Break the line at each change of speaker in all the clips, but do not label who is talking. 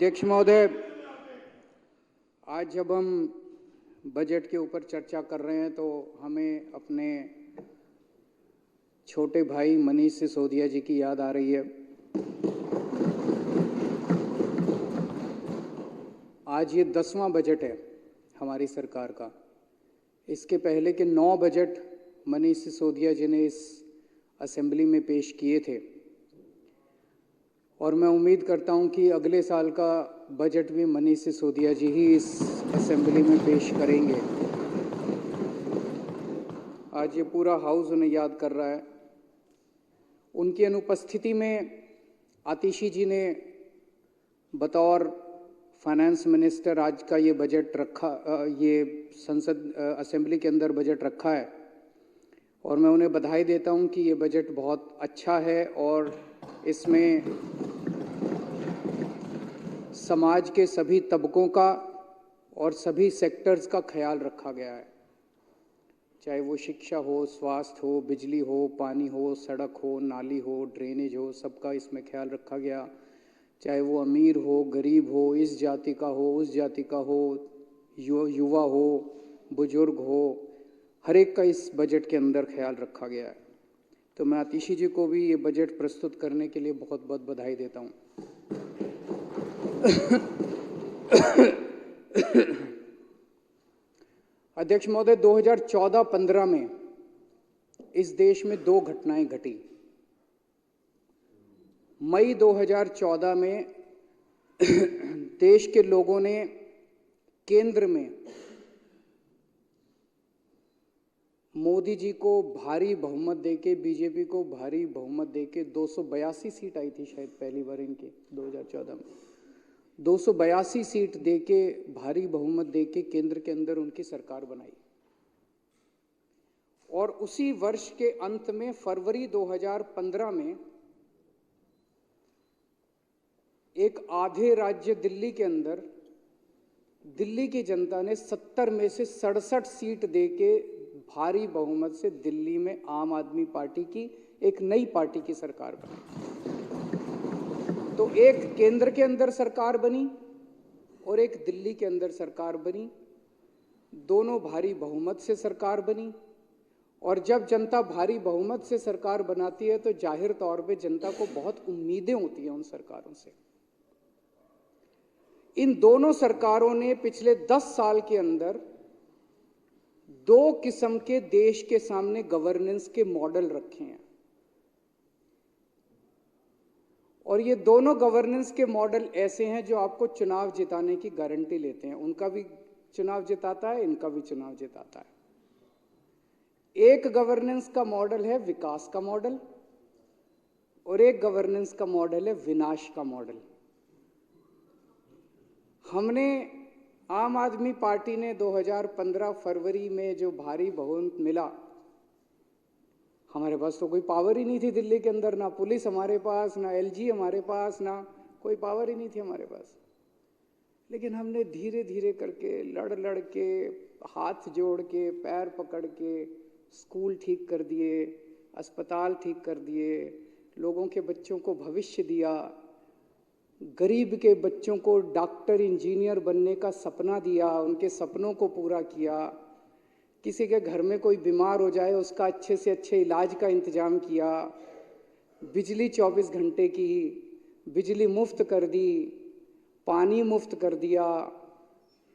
अध्यक्ष महोदय, आज जब हम बजट के ऊपर चर्चा कर रहे हैं तो हमें अपने छोटे भाई मनीष सिसोदिया जी की याद आ रही है। आज ये 10वां बजट है हमारी सरकार का। इसके पहले के 9 बजट मनीष सिसोदिया जी ने इस असेंबली में पेश किए थे और मैं उम्मीद करता हूं कि अगले साल का बजट भी मनीष सिसोदिया जी ही इस असेंबली में पेश करेंगे। आज ये पूरा हाउस उन्हें याद कर रहा है। उनकी अनुपस्थिति में आतिशी जी ने बतौर फाइनेंस मिनिस्टर आज का ये बजट रखा, ये संसद असेंबली के अंदर बजट रखा है और मैं उन्हें बधाई देता हूं कि ये बजट बहुत अच्छा है और इसमें समाज के सभी तबकों का और सभी सेक्टर्स का ख्याल रखा गया है, चाहे वो शिक्षा हो, स्वास्थ्य हो, बिजली हो, पानी हो, सड़क हो, नाली हो, ड्रेनेज हो, सबका इसमें ख्याल रखा गया। चाहे वो अमीर हो, गरीब हो, इस जाति का हो, उस जाति का हो, युवा हो, बुजुर्ग हो, हर एक का इस बजट के अंदर ख्याल रखा गया है। तो मैं आतिशी जी को भी ये बजट प्रस्तुत करने के लिए बहुत बहुत बधाई देता हूँ। अध्यक्ष महोदय, 2014-15 में इस देश में 2 घटनाएं घटी। मई 2014 में देश के लोगों ने केंद्र में मोदी जी को भारी बहुमत देके, बीजेपी को भारी बहुमत देके 282 सीट आई थी शायद पहली बार इनकी 2014 में। 282 सीट देके, भारी बहुमत देके केंद्र के अंदर उनकी सरकार बनाई और उसी वर्ष के अंत में फरवरी 2015 में एक आधे राज्य दिल्ली के अंदर दिल्ली की जनता ने 70 में से 67 सीट देके भारी बहुमत से दिल्ली में आम आदमी पार्टी की एक नई पार्टी की सरकार बनी। तो एक केंद्र के अंदर सरकार बनी और एक दिल्ली के अंदर सरकार बनी। दोनों भारी बहुमत से सरकार बनी और जब जनता भारी बहुमत से सरकार बनाती है तो जाहिर तौर पे जनता को बहुत उम्मीदें होती हैं उन सरकारों से। इन दोनों सरकारों ने पिछले 10 साल के अंदर 2 किस्म के देश के सामने गवर्नेंस के मॉडल रखे हैं और ये दोनों गवर्नेंस के मॉडल ऐसे हैं जो आपको चुनाव जिताने की गारंटी लेते हैं। उनका भी चुनाव जिताता है, इनका भी चुनाव जिताता है। एक गवर्नेंस का मॉडल है विकास का मॉडल और एक गवर्नेंस का मॉडल है विनाश का मॉडल। हमने आम आदमी पार्टी ने 2015 फरवरी में जो भारी बहुमत मिला, हमारे पास तो कोई पावर ही नहीं थी दिल्ली के अंदर, ना पुलिस हमारे पास, ना एलजी हमारे पास, ना कोई पावर ही नहीं थी हमारे पास। लेकिन हमने धीरे धीरे करके, लड़ के, हाथ जोड़ के, पैर पकड़ के स्कूल ठीक कर दिए, अस्पताल ठीक कर दिए, लोगों के बच्चों को भविष्य दिया, गरीब के बच्चों को डॉक्टर इंजीनियर बनने का सपना दिया, उनके सपनों को पूरा किया। किसी के घर में कोई बीमार हो जाए उसका अच्छे से अच्छे इलाज का इंतजाम किया। बिजली 24 घंटे की, बिजली मुफ्त कर दी, पानी मुफ्त कर दिया,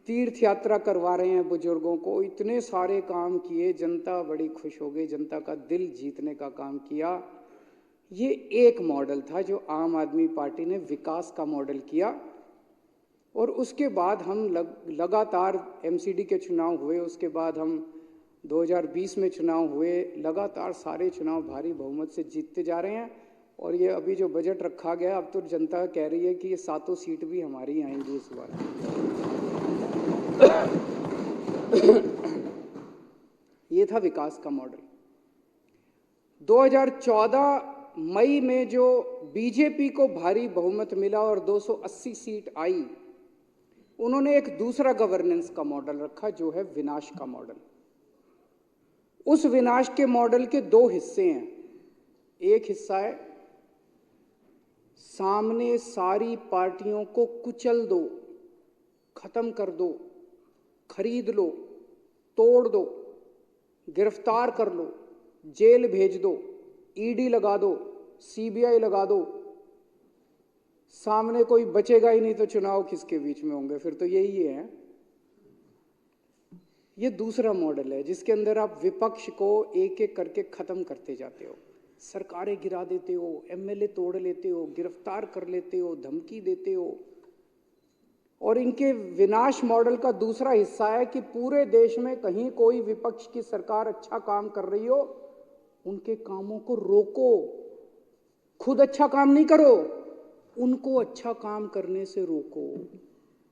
तीर्थ यात्रा करवा रहे हैं बुजुर्गों को। इतने सारे काम किए, जनता बड़ी खुश हो गई, जनता का दिल जीतने का काम किया। ये एक मॉडल था जो आम आदमी पार्टी ने विकास का मॉडल किया और उसके बाद हम लगातार एमसीडी के चुनाव हुए, उसके बाद हम 2020 में चुनाव हुए, लगातार सारे चुनाव भारी बहुमत से जीतते जा रहे हैं। और ये अभी जो बजट रखा गया, अब तो जनता कह रही है कि ये 7 सीट भी हमारी आएंगी इस बार। ये था विकास का मॉडल। 2014 मई में जो बीजेपी को भारी बहुमत मिला और 280 सीट आई, उन्होंने एक दूसरा गवर्नेंस का मॉडल रखा जो है विनाश का मॉडल। उस विनाश के मॉडल के 2 हिस्से हैं। एक हिस्सा है सामने सारी पार्टियों को कुचल दो, खत्म कर दो, खरीद लो, तोड़ दो, गिरफ्तार कर लो, जेल भेज दो, ईडी लगा दो, सीबीआई लगा दो, सामने कोई बचेगा ही नहीं तो चुनाव किसके बीच में होंगे? फिर तो यही है। ये दूसरा मॉडल है जिसके अंदर आप विपक्ष को एक एक करके खत्म करते जाते हो, सरकारें गिरा देते हो, एमएलए तोड़ लेते हो, गिरफ्तार कर लेते हो, धमकी देते हो। और इनके विनाश मॉडल का दूसरा हिस्सा है कि पूरे देश में कहीं कोई विपक्ष की सरकार अच्छा काम कर रही हो, उनके कामों को रोको, खुद अच्छा काम नहीं करो, उनको अच्छा काम करने से रोको।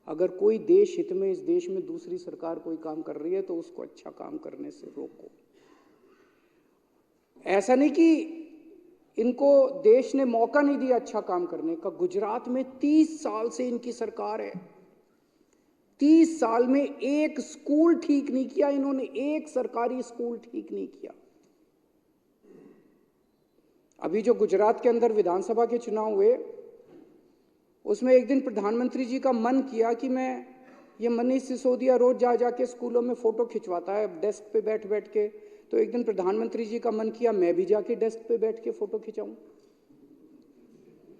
अगर कोई देश हित में इस देश में दूसरी सरकार कोई काम कर रही है तो उसको अच्छा काम करने से रोको। ऐसा नहीं कि इनको देश ने मौका नहीं दिया अच्छा काम करने का। गुजरात में 30 साल से इनकी सरकार है, 30 साल में एक स्कूल ठीक नहीं किया इन्होंने, एक सरकारी स्कूल ठीक नहीं किया। अभी जो गुजरात के अंदर विधानसभा के चुनाव हुए, उसमें एक दिन प्रधानमंत्री जी का मन किया कि मैं, ये मनीष सिसोदिया रोज जा जाके स्कूलों में फोटो खिंचवाता है डेस्क पे बैठ बैठ के, तो एक दिन प्रधानमंत्री जी का मन किया मैं भी जाके डेस्क पे बैठ के फोटो खिंचाऊं।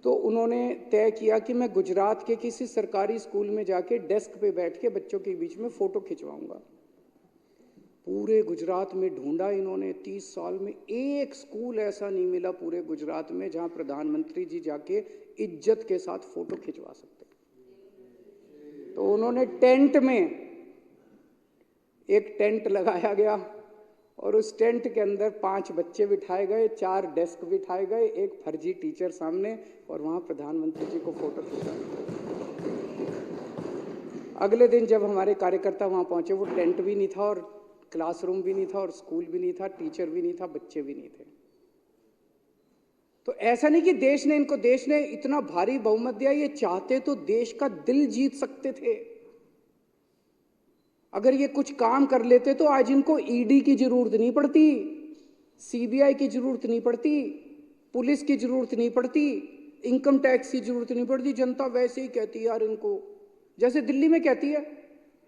तो उन्होंने तय किया कि मैं गुजरात के किसी सरकारी स्कूल में जाके डेस्क पे बैठ के बच्चों के बीच में फोटो खिंचवाऊंगा। पूरे गुजरात में ढूंढा इन्होंने, 30 साल में एक स्कूल ऐसा नहीं मिला पूरे गुजरात में जहां प्रधानमंत्री जी जाके इज्जत के साथ फोटो खिंचवा सकते। तो उन्होंने टेंट में एक टेंट लगाया गया और उस टेंट के अंदर 5 बच्चे बिठाए गए, 4 डेस्क बिठाए गए, एक फर्जी टीचर सामने, और वहां प्रधानमंत्री जी को फोटो खिंचाया। अगले दिन जब हमारे कार्यकर्ता वहां पहुंचे, वो टेंट भी नहीं था और क्लासरूम भी नहीं था और स्कूल भी नहीं था, टीचर भी नहीं था, बच्चे भी नहीं थे। तो ऐसा नहीं कि देश ने इतना भारी बहुमत दिया, ये चाहते तो देश का दिल जीत सकते थे। अगर ये कुछ काम कर लेते तो आज इनको ईडी की जरूरत नहीं पड़ती, सीबीआई की जरूरत नहीं पड़ती, पुलिस की जरूरत नहीं पड़ती, इनकम टैक्स की जरूरत नहीं पड़ती। जनता वैसे ही कहती है यार इनको, जैसे दिल्ली में कहती है।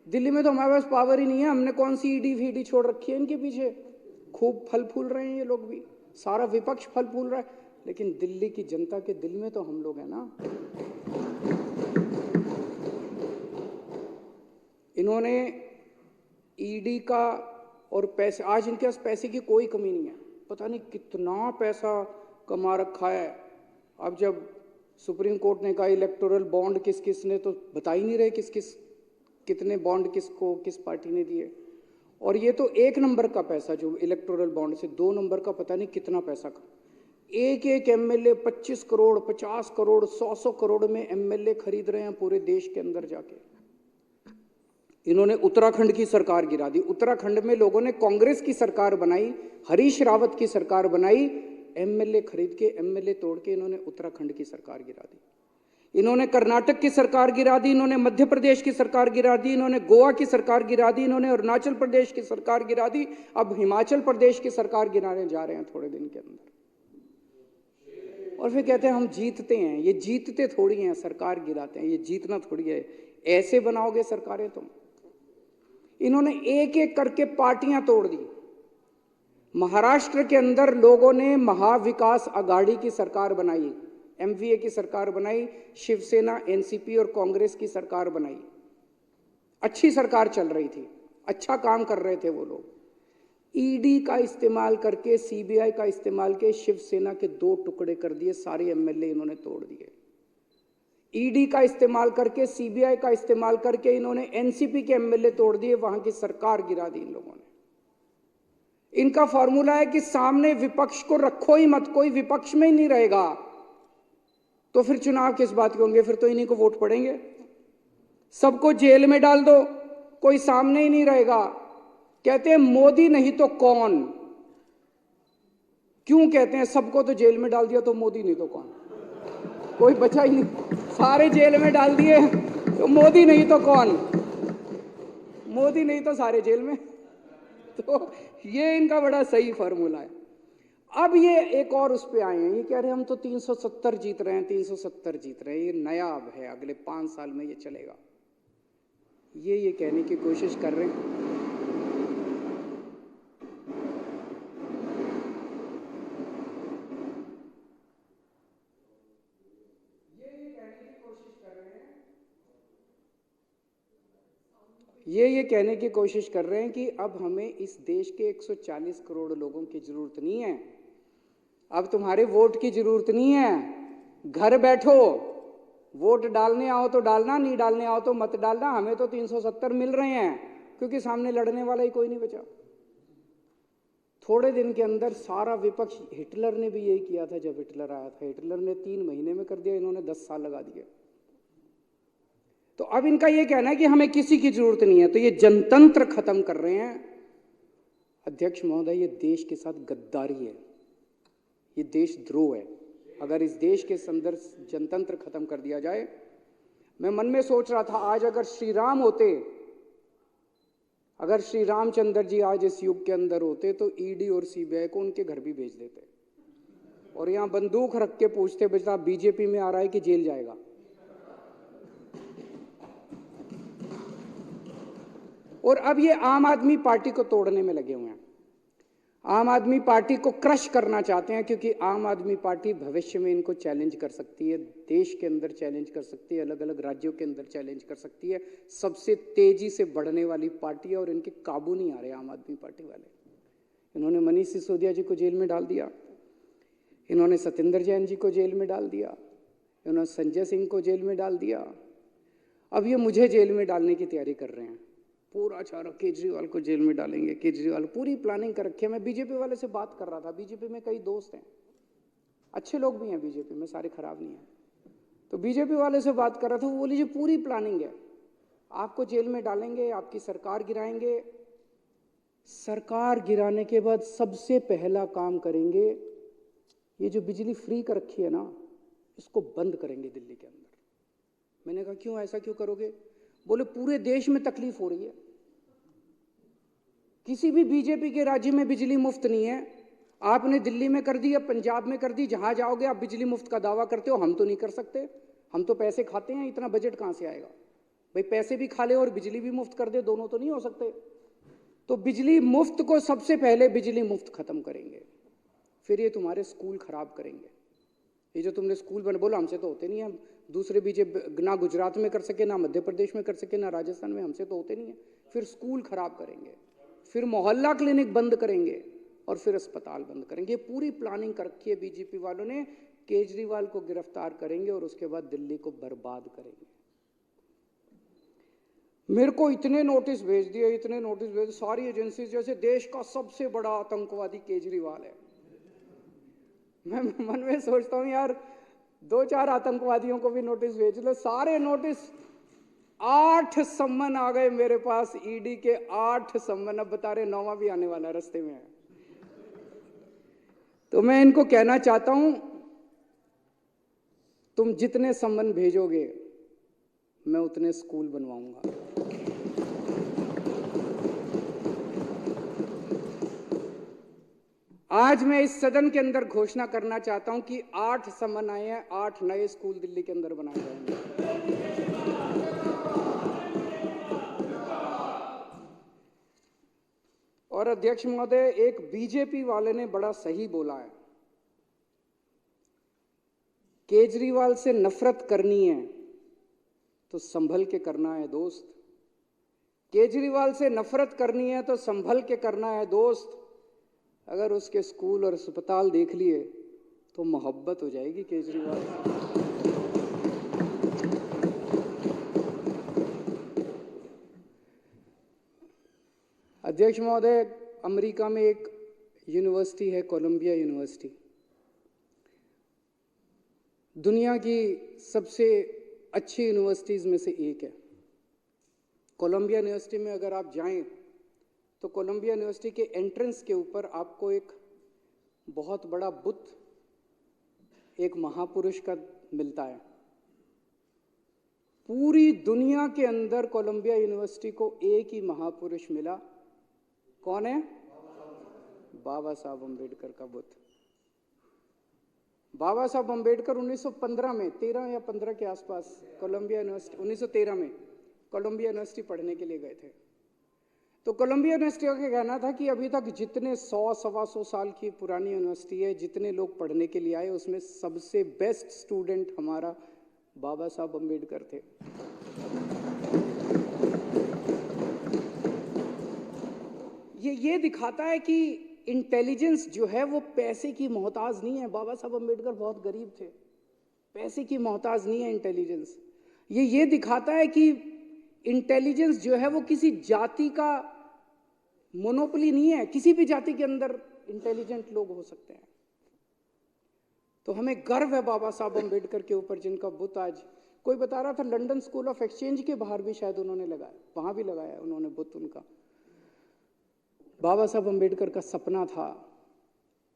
दिल्ली में तो हमारे पास पावर ही नहीं है, हमने कौन सी ईडी फीडी छोड़ रखी है इनके पीछे। खूब फल फूल रहे हैं ये लोग भी, सारा विपक्ष फल फूल रहा है, लेकिन दिल्ली की जनता के दिल में तो हम लोग हैं ना। इन्होंने ईडी का और पैसे, आज इनके पास पैसे की कोई कमी नहीं है, पता नहीं कितना पैसा कमा रखा है। अब जब सुप्रीम कोर्ट ने कहा इलेक्टोरल बॉन्ड किस किस ने, तो बता ही नहीं रहे किस किस कितने बॉन्ड किसको किस पार्टी ने दिए। और ये तो 1 नंबर का पैसा जो इलेक्टोरल बॉन्ड से, 2 नंबर का पता नहीं कितना पैसा का। एक एक एमएलए 25 करोड़ 50 करोड़ 100 करोड़ में एमएलए खरीद रहे हैं पूरे देश के अंदर जाके। इन्होंने उत्तराखंड की सरकार गिरा दी। उत्तराखंड में लोगों ने कांग्रेस की सरकार बनाई, हरीश रावत की सरकार बनाई, एमएलए खरीद के, एमएलए तोड़ के इन्होंने उत्तराखंड की सरकार गिरा दी। इन्होंने कर्नाटक की सरकार गिरा दी, इन्होंने मध्य प्रदेश की सरकार गिरा दी, इन्होंने गोवा की सरकार गिरा दी, इन्होंने अरुणाचल प्रदेश की सरकार गिरा दी, अब हिमाचल प्रदेश की सरकार गिराने जा रहे हैं थोड़े दिन के अंदर। और फिर कहते हैं हम जीतते हैं। ये जीतते थोड़ी हैं, सरकार गिराते हैं, ये जीतना थोड़ी है। ऐसे बनाओगे सरकारें तुम? इन्होंने एक एक करके पार्टियां तोड़ दी। महाराष्ट्र के अंदर लोगों ने महाविकास आघाड़ी की सरकार बनाई, एमवीए की सरकार बनाई, शिवसेना, एनसीपी और कांग्रेस की सरकार बनाई। अच्छी सरकार चल रही थी, अच्छा काम कर रहे थे वो लोग। ईडी का इस्तेमाल करके, सीबीआई का इस्तेमाल के शिवसेना के 2 टुकड़े कर दिए, सारे एमएलए इन्होंने तोड़ दिए। ईडी का इस्तेमाल करके, सीबीआई का इस्तेमाल करके इन्होंने एनसीपी के एमएलए तोड़ दिए, वहां की सरकार गिरा दी इन लोगों ने। इनका फॉर्मूला है कि सामने विपक्ष को रखो ही मत, कोई विपक्ष में ही नहीं रहेगा तो फिर चुनाव किस बात के होंगे? फिर तो इन्हीं को वोट पड़ेंगे। सबको जेल में डाल दो, कोई सामने ही नहीं रहेगा। कहते हैं मोदी नहीं तो कौन। क्यों कहते हैं? सबको तो जेल में डाल दिया तो मोदी नहीं तो कौन, कोई बचा ही नहीं। सारे जेल में डाल दिए तो मोदी नहीं तो कौन, मोदी नहीं तो सारे जेल में। तो ये इनका बड़ा सही फॉर्मूला है। अब ये एक और उस पे आए हैं, ये कह रहे हैं हम तो 370 जीत रहे हैं, 370 जीत रहे हैं, ये नया अब है, अगले 5 साल में ये चलेगा, ये कहने की कोशिश कर रहे हैं। ये कहने की कोशिश कर रहे हैं कि अब हमें इस देश के 140 करोड़ लोगों की जरूरत नहीं है, अब तुम्हारे वोट की जरूरत नहीं है, घर बैठो, वोट डालने आओ तो डालना, नहीं डालने आओ तो मत डालना, हमें तो 370 मिल रहे हैं, क्योंकि सामने लड़ने वाला ही कोई नहीं बचा। थोड़े दिन के अंदर सारा विपक्ष, हिटलर ने भी यही किया था, जब हिटलर आया था, हिटलर ने 3 महीने में कर दिया, इन्होंने 10 साल लगा दिए। तो अब इनका यह कहना है कि हमें किसी की जरूरत नहीं है, तो ये जनतंत्र खत्म कर रहे हैं। अध्यक्ष महोदय, ये देश के साथ गद्दारी है, ये देशद्रोह है। अगर इस देश के अंदर जनतंत्र खत्म कर दिया जाए, मैं मन में सोच रहा था, आज अगर श्री राम होते, अगर श्री रामचंद्र जी आज इस युग के अंदर होते, तो ईडी और सीबीआई को उनके घर भी भेज देते और यहां बंदूक रख के पूछते, बेटा बीजेपी में आ रहा है कि जेल जाएगा। और अब ये आम आदमी पार्टी को तोड़ने में लगे हुए हैं, आम आदमी पार्टी को क्रश करना चाहते हैं, क्योंकि आम आदमी पार्टी भविष्य में इनको चैलेंज कर सकती है, देश के अंदर चैलेंज कर सकती है, अलग अलग राज्यों के अंदर चैलेंज कर सकती है। सबसे तेजी से बढ़ने वाली पार्टी है और इनके काबू नहीं आ रहे आम आदमी पार्टी वाले। इन्होंने मनीष सिसोदिया जी को जेल में डाल दिया, इन्होंने सत्येंद्र जैन जी को जेल में डाल दिया, इन्होंने संजय सिंह को जेल में डाल दिया, अब ये मुझे जेल में डालने की तैयारी कर रहे हैं। पूरा चारा केजरीवाल को जेल में डालेंगे, केजरीवाल पूरी प्लानिंग कर रखी है। मैं बीजेपी वाले से बात कर रहा था, बीजेपी में कई दोस्त हैं, अच्छे लोग भी हैं बीजेपी में, सारे खराब नहीं हैं। तो बीजेपी वाले से बात कर रहा था, वो बोली जी पूरी प्लानिंग है, आपको जेल में डालेंगे, आपकी सरकार गिराएंगे, सरकार गिराने के बाद सबसे पहला काम करेंगे, ये जो बिजली फ्री कर रखी है ना, इसको बंद करेंगे दिल्ली के अंदर। मैंने कहा क्यों, ऐसा क्यों करोगे? बोले पूरे देश में तकलीफ हो रही है, किसी भी बीजेपी के राज्य में बिजली मुफ्त नहीं है, आपने दिल्ली में कर दी, अब पंजाब में कर दी, जहां जाओगे आप बिजली मुफ्त का दावा करते हो, हम तो नहीं कर सकते, हम तो पैसे खाते हैं, इतना बजट कहां से आएगा भाई? पैसे भी खा ले और बिजली भी मुफ्त कर दे, दोनों तो नहीं हो सकते। तो बिजली मुफ्त को सबसे पहले बिजली मुफ्त खत्म करेंगे, फिर ये तुम्हारे स्कूल खराब करेंगे। ये जो तुमने स्कूल बने, बोला हमसे तो होते नहीं है, दूसरे बीजेपी ना गुजरात में कर सके, ना मध्य प्रदेश में कर सके, ना राजस्थान में, हमसे तो होते नहीं है। फिर स्कूल खराब करेंगे, फिर मोहल्ला क्लिनिक बंद करेंगे और फिर अस्पताल बंद करेंगे। ये पूरी प्लानिंग कर रखी है बीजेपी वालों ने। केजरीवाल को गिरफ्तार करेंगे और उसके बाद दिल्ली को बर्बाद करेंगे। मेरे को इतने नोटिस भेज दिए, इतने नोटिस भेज, सारी एजेंसी, जैसे देश का सबसे बड़ा आतंकवादी केजरीवाल है। मैं मन में सोचता हूं यार, 2-4 आतंकवादियों को भी नोटिस भेज लो, सारे नोटिस, 8 सम्मन आ गए मेरे पास, ईडी के 8 सम्मन, अब बता रहे 9वां भी आने वाला रास्ते में है। तो मैं इनको कहना चाहता हूं, तुम जितने सम्मन भेजोगे मैं उतने स्कूल बनवाऊंगा। आज मैं इस सदन के अंदर घोषणा करना चाहता हूं कि 8 सम्मन आए हैं, 8 नए स्कूल दिल्ली के अंदर बनाए जाएंगे। और अध्यक्ष महोदय, एक बीजेपी वाले ने बड़ा सही बोला है, केजरीवाल से नफरत करनी है तो संभल के करना है दोस्त, केजरीवाल से नफरत करनी है तो संभल के करना है दोस्त। अगर उसके स्कूल और अस्पताल देख लिए तो मोहब्बत हो जाएगी केजरीवाल से। अध्यक्ष महोदय, अमेरिका में एक यूनिवर्सिटी है, कोलंबिया यूनिवर्सिटी, दुनिया की सबसे अच्छी यूनिवर्सिटीज में से एक है। कोलंबिया यूनिवर्सिटी में अगर आप जाएं तो कोलंबिया यूनिवर्सिटी के एंट्रेंस के ऊपर आपको एक बहुत बड़ा बुत एक महापुरुष का मिलता है। पूरी दुनिया के अंदर कोलंबिया यूनिवर्सिटी को एक ही महापुरुष मिला, कौन है? बाबा साहब अम्बेडकर का बुत। बाबा साहब अम्बेडकर 1915 में 13 या 15 के आसपास कोलंबिया यूनिवर्सिटी 1913 में कोलंबिया यूनिवर्सिटी पढ़ने के लिए गए थे। तो कोलंबिया यूनिवर्सिटी का कहना था कि अभी तक जितने 100-125 साल की पुरानी यूनिवर्सिटी है, जितने लोग पढ़ने के लिए आए, उसमें सबसे बेस्ट स्टूडेंट हमारा बाबा साहब अम्बेडकर थे। ये दिखाता है कि इंटेलिजेंस जो है वो पैसे की मोहताज नहीं है। बाबा साहब अम्बेडकर बहुत गरीब थे, पैसे की मोहताज नहीं है इंटेलिजेंस। ये दिखाता है कि इंटेलिजेंस जो है वो किसी जाति का मोनोपोली नहीं है, किसी भी जाति के अंदर इंटेलिजेंट लोग हो सकते हैं। तो हमें गर्व है बाबा साहब अम्बेडकर के ऊपर, जिनका बुत आज कोई बता रहा था लंदन स्कूल ऑफ एक्सचेंज के बाहर भी शायद उन्होंने लगाया, वहां भी लगाया उन्होंने बुत उनका। बाबा साहब अम्बेडकर का सपना था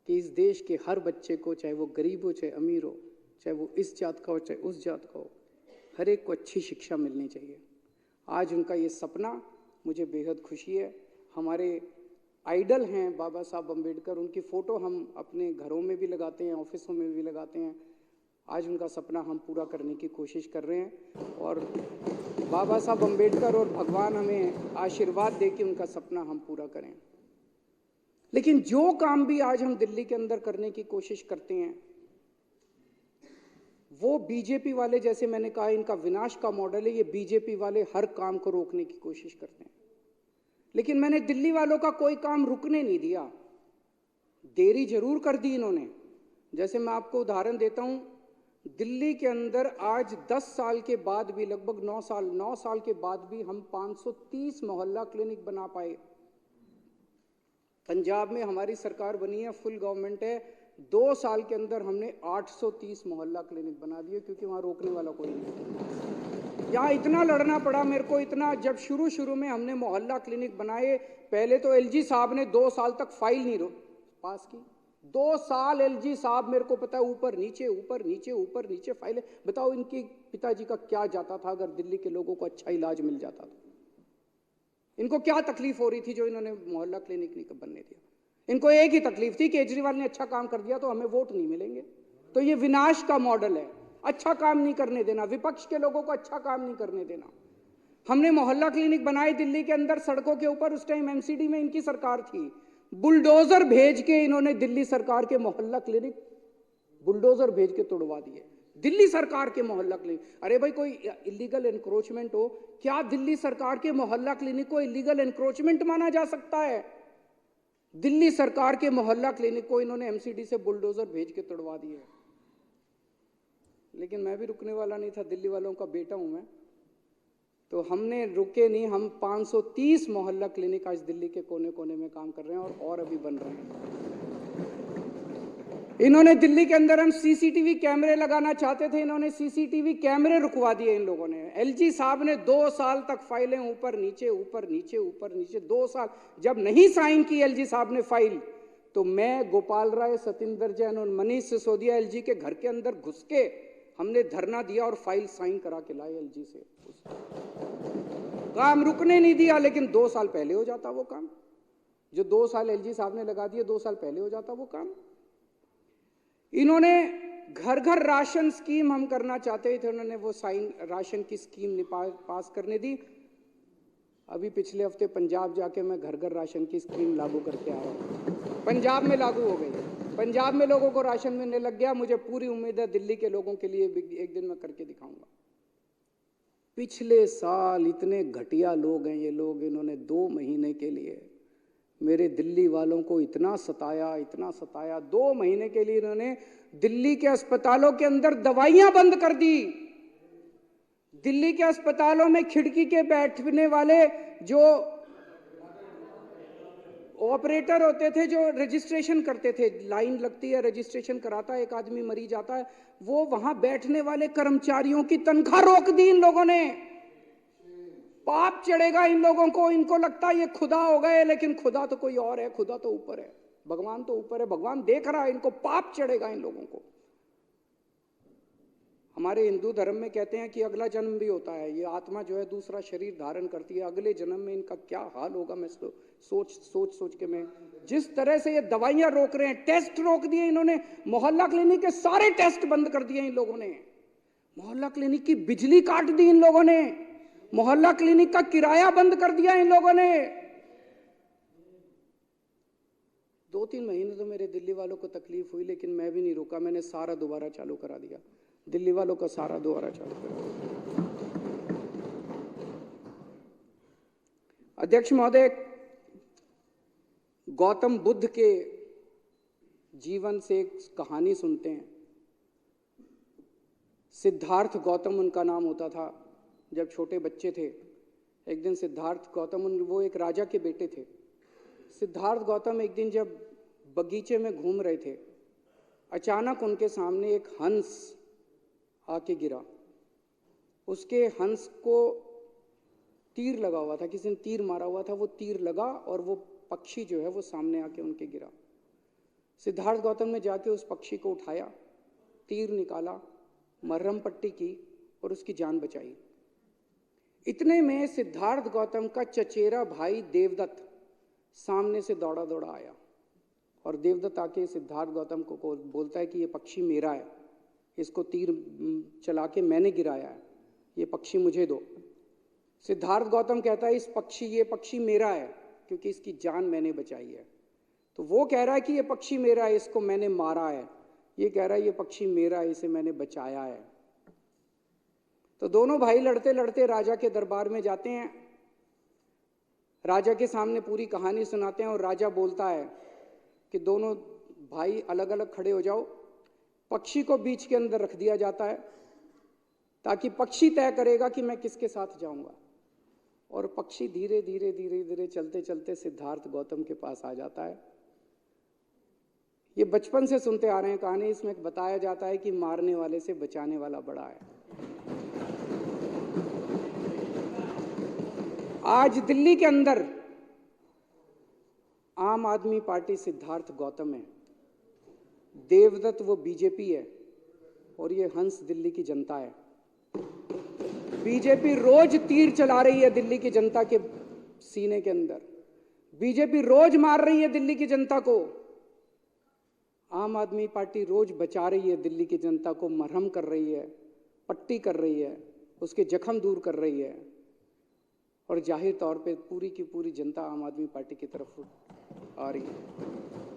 कि इस देश के हर बच्चे को, चाहे वो गरीब हो चाहे अमीर हो, चाहे वो इस जात का हो चाहे उस जात का हो, हर एक को अच्छी शिक्षा मिलनी चाहिए। आज उनका ये सपना, मुझे बेहद खुशी है। हमारे आइडल हैं बाबा साहब अम्बेडकर, उनकी फ़ोटो हम अपने घरों में भी लगाते हैं, ऑफिसों में भी लगाते हैं। आज उनका सपना हम पूरा करने की कोशिश कर रहे हैं और बाबा साहब अम्बेडकर और भगवान हमें आशीर्वाद दे कि उनका सपना हम पूरा करें। लेकिन जो काम भी आज हम दिल्ली के अंदर करने की कोशिश करते हैं, वो बीजेपी वाले, जैसे मैंने कहा, इनका विनाश का मॉडल है। ये बीजेपी वाले हर काम को रोकने की कोशिश करते हैं, लेकिन मैंने दिल्ली वालों का कोई काम रुकने नहीं दिया। देरी जरूर कर दी इन्होंने। जैसे मैं आपको उदाहरण देता हूं, दिल्ली के अंदर आज 10 साल के बाद भी, लगभग 9 साल के बाद भी हम 530 मोहल्ला क्लिनिक बना पाए। पंजाब में हमारी सरकार बनी है, फुल गवर्नमेंट है, 2 साल के अंदर हमने 830 मोहल्ला क्लिनिक बना दिए, क्योंकि वहां रोकने वाला कोई नहीं। यहाँ इतना लड़ना पड़ा मेरे को, इतना, जब शुरू में हमने मोहल्ला क्लिनिक बनाए, पहले तो एलजी साहब ने 2 साल तक फाइल नहीं पास की। 2 साल एलजी साहब, मेरे को पता है, ऊपर नीचे फाइलें। बताओ इनके पिताजी का क्या जाता था अगर दिल्ली के लोगों को अच्छा इलाज मिल जाता था? इनको क्या तकलीफ हो रही थी जो इन्होंने मोहल्ला क्लिनिक नहीं बनने दिया? इनको एक ही तकलीफ थी, केजरीवाल ने अच्छा काम कर दिया तो हमें वोट नहीं मिलेंगे। तो ये विनाश का मॉडल है, अच्छा काम नहीं करने देना, विपक्ष के लोगों को अच्छा काम नहीं करने देना। हमने मोहल्ला क्लिनिक बनाए दिल्ली के अंदर, सड़कों के ऊपर। उस टाइम एमसीडी में इनकी सरकार थी, बुलडोजर भेज के इन्होंने दिल्ली सरकार के मोहल्ला क्लिनिक बुलडोजर भेज के तोड़वा दिए। दिल्ली सरकार के मोहल्ला क्लिनिक, अरे भाई कोई इलीगल एनक्रोचमेंट हो, क्या दिल्ली सरकार के मोहल्ला क्लिनिक को इलीगल एनक्रोचमेंट माना जा सकता है? दिल्ली सरकार के मोहल्ला क्लिनिक को इन्होंने एमसीडी से बुलडोजर भेज के तोड़वा दिए। लेकिन मैं भी रुकने वाला नहीं था, दिल्ली वालों का बेटा हूं मैं, तो हमने रुके नहीं। हम 530 मोहल्ला क्लिनिक आज दिल्ली के कोने कोने में काम कर रहे हैं और अभी बन रहे हैं। इन्होंने दिल्ली के अंदर, हम सीसीटीवी कैमरे लगाना चाहते थे, इन्होंने सीसीटीवी कैमरे रुकवा दिए इन लोगों ने। एलजी साहब ने 2 साल तक फाइलें ऊपर नीचे 2 साल जब नहीं साइन की एलजी साहब ने फाइल, तो मैं, गोपाल राय, सतिंदर जैन और मनीष सिसोदिया एलजी के घर के अंदर घुस के हमने धरना दिया और फाइल साइन करा के लाए एलजी से। काम रुकने नहीं दिया, लेकिन 2 साल पहले हो जाता वो काम। जो 2 साल एलजी साहब ने लगा दिए, 2 साल पहले हो जाता वो काम। इन्होंने घर घर राशन स्कीम हम करना चाहते थे, उन्होंने वो साइन राशन की स्कीम पास करने दी। अभी पिछले हफ्ते पंजाब जाके मैं घर घर राशन की स्कीम लागू करके आया हूं। पंजाब में लागू हो गई, पंजाब में लोगों को राशन मिलने लग गया। मुझे पूरी उम्मीद है दिल्ली के लोगों के लिए एक दिन मैं करके दिखाऊंगा। पिछले साल इतने घटिया लोग हैं ये लोग, इन्होंने 2 महीने के लिए मेरे दिल्ली वालों को इतना सताया। 2 महीने के लिए इन्होंने दिल्ली के अस्पतालों के अंदर दवाइयां बंद कर दी। दिल्ली के अस्पतालों में खिड़की के बैठने वाले जो ऑपरेटर होते थे, जो रजिस्ट्रेशन करते थे, लाइन लगती है, रजिस्ट्रेशन कराता है, एक आदमी मरीज आता है, वो वहां बैठने वाले कर्मचारियों की तनख्वाह रोक दी इन लोगों ने। पाप चढ़ेगा इन लोगों को, इनको लगता है ये खुदा हो गए, लेकिन खुदा तो कोई और है, खुदा तो ऊपर है, भगवान तो ऊपर है, भगवान देख रहा है, इनको पाप चढ़ेगा इन लोगों को। हमारे हिंदू धर्म में कहते हैं कि अगला जन्म भी होता है, ये आत्मा जो है दूसरा शरीर धारण करती है, अगले जन्म में इनका क्या हाल होगा, मैं सोच के मैं जिस तरह से ये दवाइयां रोक रहे हैं, टेस्ट रोक दिए इन्होंने, मोहल्ला क्लिनिक के सारे टेस्ट बंद कर दिए इन लोगों ने, मोहल्ला क्लिनिक की बिजली काट दी इन लोगों ने, मोहल्ला क्लिनिक का किराया बंद कर दिया इन लोगों ने। 2-3 महीने तो मेरे दिल्ली वालों को तकलीफ हुई, लेकिन मैं भी नहीं रुका, मैंने सारा दोबारा चालू करा दिया, दिल्ली वालों का सारा दोबारा चालू कर दिया। अध्यक्ष महोदय, गौतम बुद्ध के जीवन से एक कहानी सुनते हैं। सिद्धार्थ गौतम उनका नाम होता था। जब छोटे बच्चे थे, एक दिन सिद्धार्थ गौतम, वो एक राजा के बेटे थे। सिद्धार्थ गौतम एक दिन जब बगीचे में घूम रहे थे, अचानक उनके सामने एक हंस आके गिरा। उसके हंस को तीर लगा हुआ था, किसी ने तीर मारा हुआ था, वो तीर लगा और वो पक्षी जो है वो सामने आके उनके गिरा। सिद्धार्थ गौतम ने जाके उस पक्षी को उठाया, तीर निकाला, मरहम पट्टी की और उसकी जान बचाई। इतने में सिद्धार्थ गौतम का चचेरा भाई देवदत्त सामने से दौड़ा दौड़ा आया और देवदत्त आके सिद्धार्थ गौतम को बोलता है कि ये पक्षी मेरा है, इसको तीर चला के मैंने गिराया है, ये पक्षी मुझे दो। सिद्धार्थ गौतम कहता है ये पक्षी मेरा है क्योंकि इसकी जान मैंने बचाई है। तो वो कह रहा है कि ये पक्षी मेरा है, इसको मैंने मारा है। ये कह रहा है ये पक्षी मेरा है, इसे मैंने बचाया है। तो दोनों भाई लड़ते लड़ते राजा के दरबार में जाते हैं, राजा के सामने पूरी कहानी सुनाते हैं और राजा बोलता है कि दोनों भाई अलग अलग खड़े हो जाओ। पक्षी को बीच के अंदर रख दिया जाता है ताकि पक्षी तय करेगा कि मैं किसके साथ जाऊंगा। और पक्षी धीरे धीरे धीरे धीरे चलते चलते सिद्धार्थ गौतम के पास आ जाता है। ये बचपन से सुनते आ रहे हैं कहानी, इसमें बताया जाता है कि मारने वाले से बचाने वाला बड़ा है। आज दिल्ली के अंदर आम आदमी पार्टी सिद्धार्थ गौतम है, देवदत्त वो बीजेपी है और ये हंस दिल्ली की जनता है। बीजेपी रोज तीर चला रही है दिल्ली की जनता के सीने के अंदर, बीजेपी रोज मार रही है दिल्ली की जनता को। आम आदमी पार्टी रोज बचा रही है दिल्ली की जनता को, मरहम कर रही है, पट्टी कर रही है, उसके जख्म दूर कर रही है। और जाहिर तौर पे पूरी की पूरी जनता आम आदमी पार्टी की तरफ आ रही है।